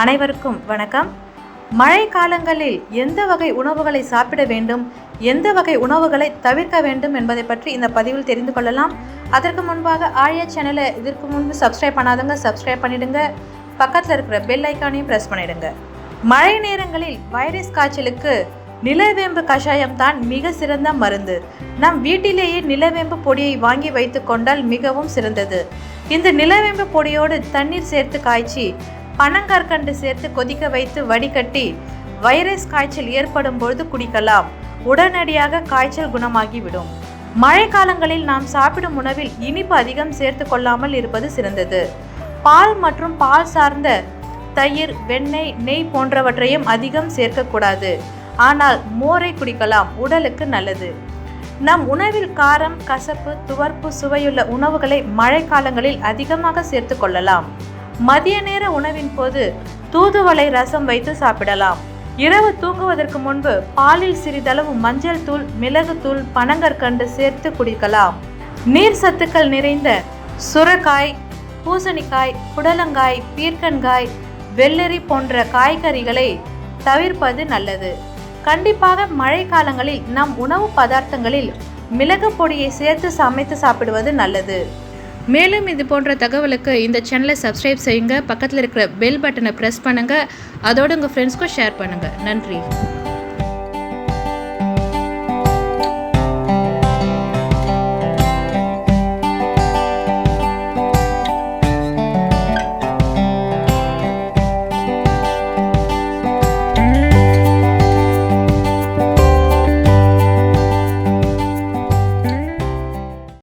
அனைவருக்கும் வணக்கம். மழை காலங்களில் எந்த வகை உணவுகளை சாப்பிட வேண்டும், எந்த வகை உணவுகளை தவிர்க்க வேண்டும் என்பதை பற்றி இந்த பதிவில் தெரிந்து கொள்ளலாம். அதற்கு முன்பாக ஆழியா சேனலை இதற்கு முன்பு சப்ஸ்கிரைப் பண்ணாதவங்க சப்ஸ்கிரைப் பண்ணிடுங்க. பக்கத்தில் இருக்கிற பெல் ஐக்கானையும் ப்ரெஸ் பண்ணிடுங்க. மழை நேரங்களில் வைரஸ் காய்ச்சலுக்கு நிலவேம்பு கஷாயம் தான் மிக சிறந்த மருந்து. நம் வீட்டிலேயே நிலவேம்பு பொடியை வாங்கி வைத்து கொண்டால் மிகவும் சிறந்தது. இந்த நிலவேம்பு பொடியோடு தண்ணீர் சேர்த்து காய்ச்சி பனங்கற்கண்டு சேர்த்து கொதிக்க வைத்து வடிகட்டி வைரஸ் காய்ச்சல் ஏற்படும் பொழுது குடிக்கலாம். உடனடியாக காய்ச்சல் குணமாகிவிடும். மழை காலங்களில் நாம் சாப்பிடும் உணவில் இனிப்பு அதிகம் சேர்த்து கொள்ளாமல் இருப்பது சிறந்தது. பால் மற்றும் பால் சார்ந்த தயிர், வெண்ணெய், நெய் போன்றவற்றையும் அதிகம் சேர்க்கக்கூடாது. ஆனால் மோரை குடிக்கலாம், உடலுக்கு நல்லது. நம் உணவில் காரம், கசப்பு, துவர்ப்பு சுவையுள்ள உணவுகளை மழை காலங்களில் அதிகமாக சேர்த்து கொள்ளலாம். மதிய நேர உணவின் போது தூதுவளை ரசம் வைத்து சாப்பிடலாம். இரவு தூங்குவதற்கு முன்பு பாலில் சிறிதளவு மஞ்சள் தூள், மிளகுத்தூள், பனங்கற்கண்டு சேர்த்து குடிக்கலாம். நீர் சத்துக்கள் நிறைந்த சுரைக்காய், பூசணிக்காய், புடலங்காய், பீர்க்கங்காய், வெள்ளரி போன்ற காய்கறிகளை தவிர்ப்பது நல்லது. கண்டிப்பாக மழை காலங்களில் நம் உணவு பதார்த்தங்களில் மிளகு பொடியை சேர்த்து சமைத்து சாப்பிடுவது நல்லது. மேலும் இது போன்ற தகவலுக்கு இந்த சேனலை சப்ஸ்கிரைப் செய்யுங்க. பக்கத்தில் இருக்கிற பெல் பட்டனை ப்ரெஸ் பண்ணுங்கள். அதோடு உங்கள் ஃப்ரெண்ட்ஸ்க்கும் ஷேர் பண்ணுங்கள். நன்றி.